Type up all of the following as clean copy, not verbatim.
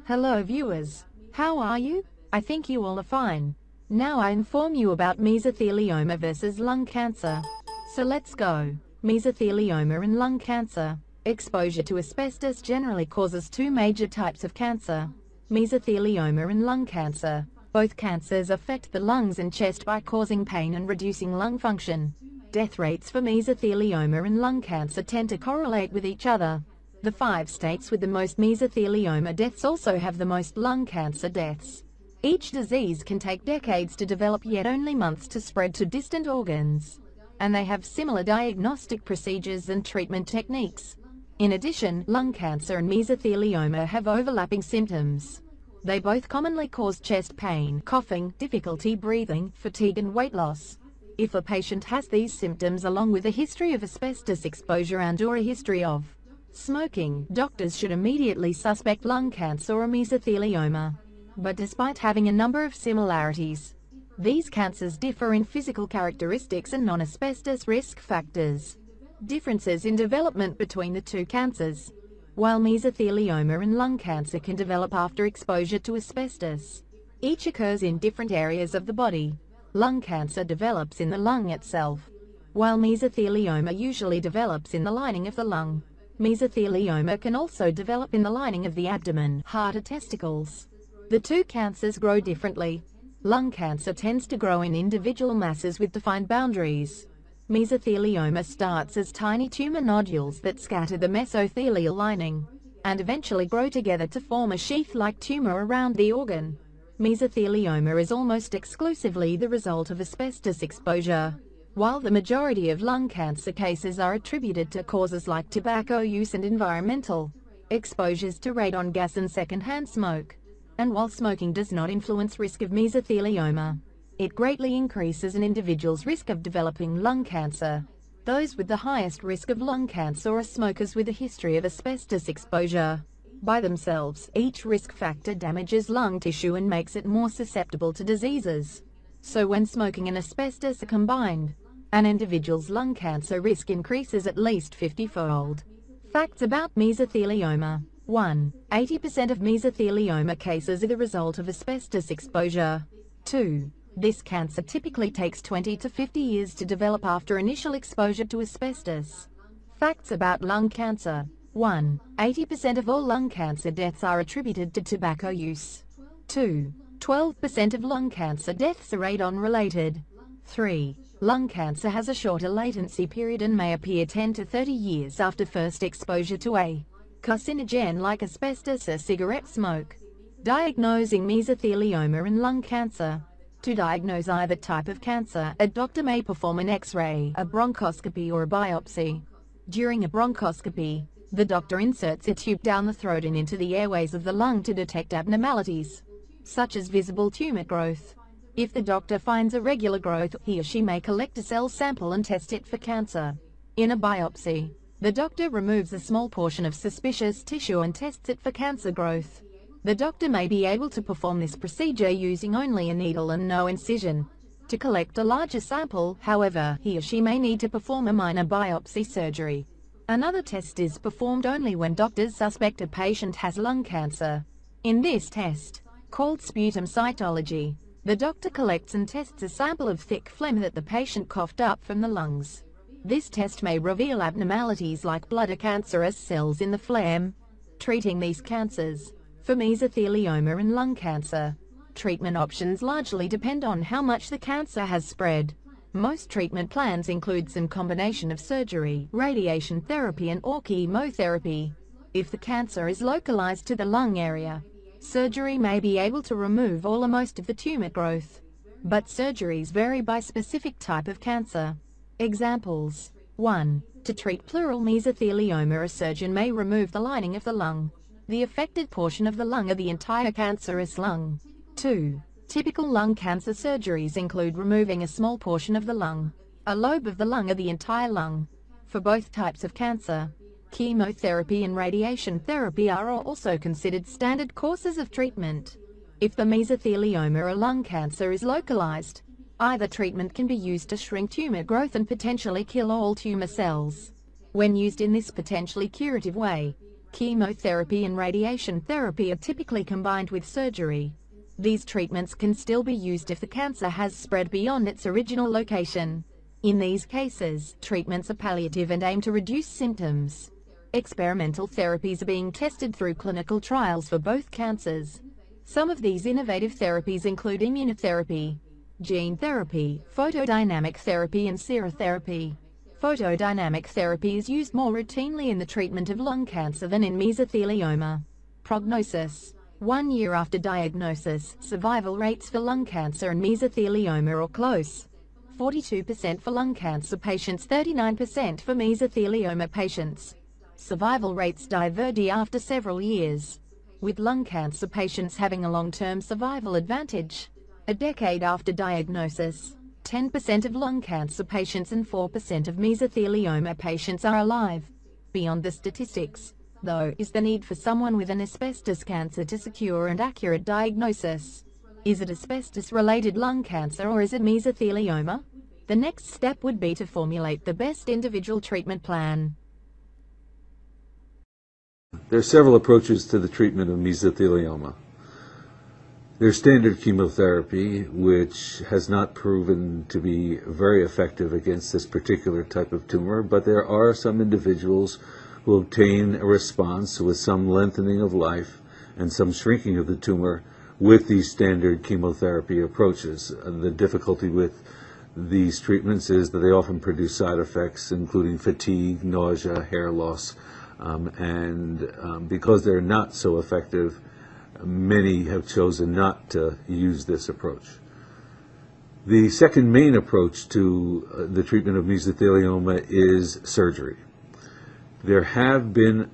Hello viewers, how are you? I think you all are fine. Now I inform you about mesothelioma versus lung cancer. So let's go. Mesothelioma and lung cancer. Exposure to asbestos generally causes two major types of cancer: mesothelioma and lung cancer. Both cancers affect the lungs and chest by causing pain and reducing lung function. Death rates for mesothelioma and lung cancer tend to correlate with each other. The 5 states with the most mesothelioma deaths also have the most lung cancer deaths. Each disease can take decades to develop, yet only months to spread to distant organs. And they have similar diagnostic procedures and treatment techniques. In addition, lung cancer and mesothelioma have overlapping symptoms. They both commonly cause chest pain, coughing, difficulty breathing, fatigue and weight loss. If a patient has these symptoms along with a history of asbestos exposure and/or a history of smoking, doctors should immediately suspect lung cancer or mesothelioma. But despite having a number of similarities, these cancers differ in physical characteristics and non-asbestos risk factors. Differences in development between the two cancers. While mesothelioma and lung cancer can develop after exposure to asbestos, each occurs in different areas of the body. Lung cancer develops in the lung itself, while mesothelioma usually develops in the lining of the lung. Mesothelioma can also develop in the lining of the abdomen, heart or testicles. The two cancers grow differently. Lung cancer tends to grow in individual masses with defined boundaries. Mesothelioma starts as tiny tumor nodules that scatter the mesothelial lining, and eventually grow together to form a sheath-like tumor around the organ. Mesothelioma is almost exclusively the result of asbestos exposure, while the majority of lung cancer cases are attributed to causes like tobacco use and environmental exposures to radon gas and secondhand smoke. And while smoking does not influence risk of mesothelioma, it greatly increases an individual's risk of developing lung cancer. Those with the highest risk of lung cancer are smokers with a history of asbestos exposure. By themselves, each risk factor damages lung tissue and makes it more susceptible to diseases. So when smoking and asbestos are combined, an individual's lung cancer risk increases at least 50-fold. Facts about mesothelioma. 1. 80% of mesothelioma cases are the result of asbestos exposure. 2. This cancer typically takes 20 to 50 years to develop after initial exposure to asbestos. Facts about lung cancer. 1. 80% of all lung cancer deaths are attributed to tobacco use. 2. 12% of lung cancer deaths are radon-related. 3. Lung cancer has a shorter latency period and may appear 10 to 30 years after first exposure to a carcinogen like asbestos or cigarette smoke. Diagnosing mesothelioma and lung cancer. To diagnose either type of cancer, a doctor may perform an X-ray, a bronchoscopy or a biopsy. During a bronchoscopy, the doctor inserts a tube down the throat and into the airways of the lung to detect abnormalities, such as visible tumor growth. If the doctor finds a regular growth, he or she may collect a cell sample and test it for cancer. In a biopsy, the doctor removes a small portion of suspicious tissue and tests it for cancer growth. The doctor may be able to perform this procedure using only a needle and no incision. To collect a larger sample, however, he or she may need to perform a minor biopsy surgery. Another test is performed only when doctors suspect a patient has lung cancer. In this test, called sputum cytology, the doctor collects and tests a sample of thick phlegm that the patient coughed up from the lungs. This test may reveal abnormalities like blood or cancerous cells in the phlegm. Treating these cancers. For mesothelioma and lung cancer, treatment options largely depend on how much the cancer has spread. Most treatment plans include some combination of surgery, radiation therapy and/or chemotherapy. If the cancer is localized to the lung area, surgery may be able to remove all or most of the tumor growth. But surgeries vary by specific type of cancer. Examples. 1. To treat pleural mesothelioma, a surgeon may remove the lining of the lung, the affected portion of the lung or the entire cancerous lung. 2. Typical lung cancer surgeries include removing a small portion of the lung, a lobe of the lung or the entire lung. For both types of cancer, chemotherapy and radiation therapy are also considered standard courses of treatment. If the mesothelioma or lung cancer is localized, either treatment can be used to shrink tumor growth and potentially kill all tumor cells. When used in this potentially curative way, Chemotherapy and radiation therapy are typically combined with surgery. These treatments can still be used if the cancer has spread beyond its original location. In these cases, treatments are palliative and aim to reduce symptoms. Experimental therapies are being tested through clinical trials for both cancers. Some of these innovative therapies include immunotherapy, gene therapy, photodynamic therapy, and serotherapy. Photodynamic therapy is used more routinely in the treatment of lung cancer than in mesothelioma. Prognosis: 1 year after diagnosis, survival rates for lung cancer and mesothelioma are close. 42% for lung cancer patients, 39% for mesothelioma patients. Survival rates diverge after several years, with lung cancer patients having a long-term survival advantage. A decade after diagnosis, 10% of lung cancer patients and 4% of mesothelioma patients are alive. Beyond the statistics, though, is the need for someone with an asbestos cancer to secure an accurate diagnosis. Is it asbestos-related lung cancer or is it mesothelioma? The next step would be to formulate the best individual treatment plan. There are several approaches to the treatment of mesothelioma. There's standard chemotherapy, which has not proven to be very effective against this particular type of tumor, but there are some individuals who obtain a response with some lengthening of life and some shrinking of the tumor with these standard chemotherapy approaches. The difficulty with these treatments is that they often produce side effects, including fatigue, nausea, hair loss, and because they're not so effective, many have chosen not to use this approach. The second main approach to the treatment of mesothelioma is surgery. There have been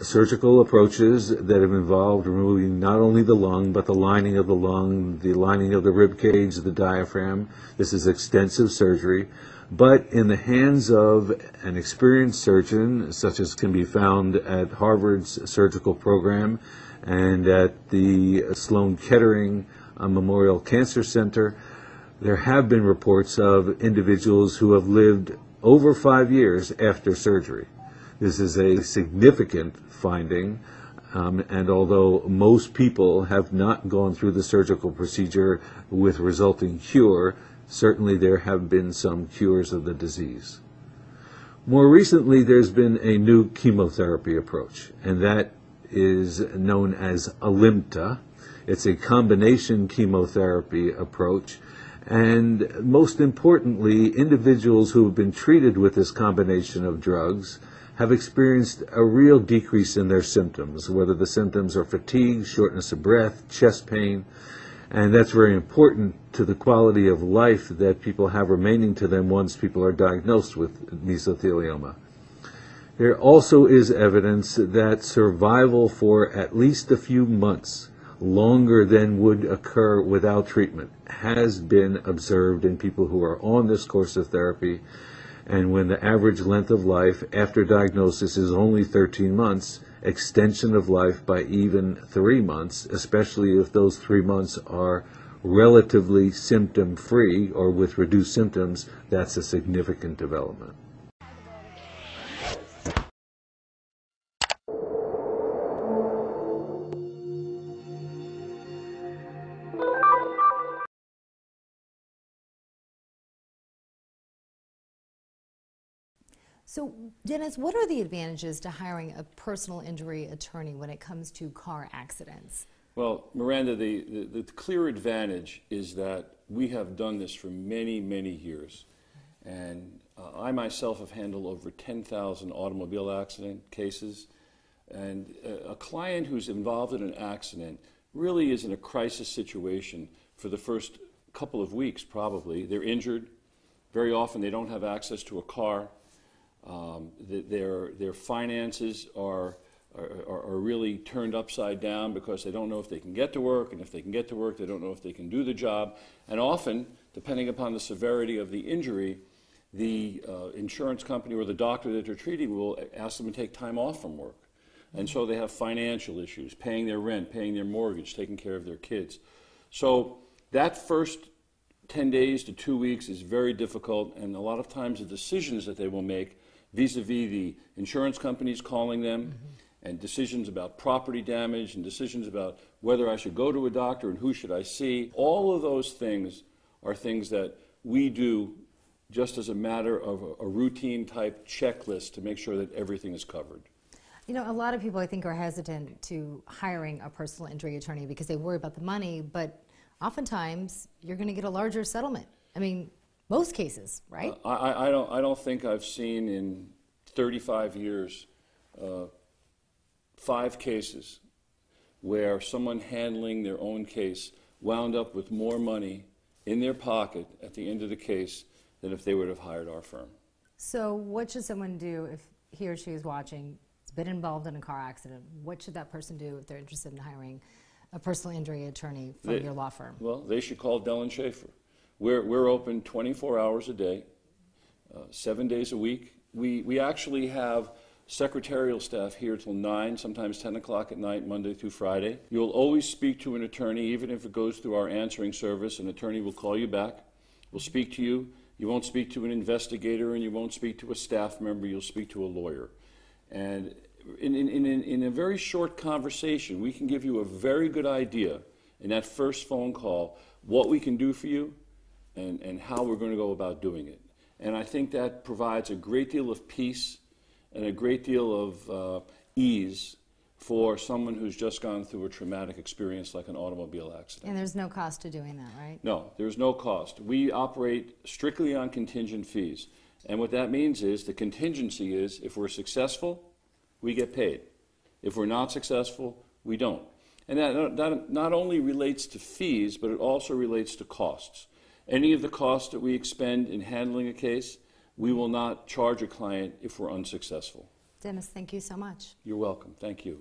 surgical approaches that have involved removing not only the lung, but the lining of the lung, the lining of the rib cage, the diaphragm. This is extensive surgery. But in the hands of an experienced surgeon, such as can be found at Harvard's surgical program and at the Sloan Kettering Memorial Cancer Center, there have been reports of individuals who have lived over 5 years after surgery. This is a significant finding, and although most people have not gone through the surgical procedure with resulting cure, certainly there have been some cures of the disease. More recently, there's been a new chemotherapy approach, and that is known as Alimta. It's a combination chemotherapy approach, and most importantly, individuals who have been treated with this combination of drugs have experienced a real decrease in their symptoms, whether the symptoms are fatigue, shortness of breath, chest pain, and that's very important to the quality of life that people have remaining to them once people are diagnosed with mesothelioma. There also is evidence that survival for at least a few months, longer than would occur without treatment, has been observed in people who are on this course of therapy. And when the average length of life after diagnosis is only 13 months, extension of life by even 3 months, especially if those 3 months are relatively symptom-free or with reduced symptoms, that's a significant development. So, Dennis, what are the advantages to hiring a personal injury attorney when it comes to car accidents? Well, Miranda, the clear advantage is that we have done this for many, many years. And I myself have handled over 10,000 automobile accident cases. And a client who's involved in an accident really is in a crisis situation for the first couple of weeks, probably. They're injured. Very often they don't have access to a car. Their finances are really turned upside down because they don't know if they can get to work, and if they can get to work, they don't know if they can do the job. And often, depending upon the severity of the injury, the insurance company or the doctor that they're treating will ask them to take time off from work. And so they have financial issues, paying their rent, paying their mortgage, taking care of their kids. So that first 10 days to 2 weeks is very difficult, and a lot of times the decisions that they will make vis-a-vis the insurance companies calling them and decisions about property damage and decisions about whether I should go to a doctor and who should I see. All of those things are things that we do just as a matter of a routine type checklist to make sure that everything is covered. You know, a lot of people, I think, are hesitant to hiring a personal injury attorney because they worry about the money, but oftentimes you're going to get a larger settlement. I mean, most cases, right? I don't think I've seen in 35 years 5 cases where someone handling their own case wound up with more money in their pocket at the end of the case than if they would have hired our firm. So what should someone do if he or she is watching, has been involved in a car accident? What should that person do if they're interested in hiring a personal injury attorney from your law firm? Well, they should call Dell & Schaefer. We're open 24 hours a day, 7 days a week. We actually have secretarial staff here till 9, sometimes 10 o'clock at night, Monday through Friday. You'll always speak to an attorney, even if it goes through our answering service. An attorney will call you back, will speak to you. You won't speak to an investigator and you won't speak to a staff member, you'll speak to a lawyer. And in a very short conversation, we can give you a very good idea in that first phone call what we can do for you and how we're going to go about doing it. And I think that provides a great deal of peace and a great deal of ease for someone who's just gone through a traumatic experience like an automobile accident. And there's no cost to doing that, right? No, there's no cost. We operate strictly on contingent fees. And what that means is the contingency is if we're successful, we get paid. If we're not successful, we don't. And that not only relates to fees, but it also relates to costs. Any of the costs that we expend in handling a case, we will not charge a client if we're unsuccessful. Dennis, thank you so much. You're welcome. Thank you.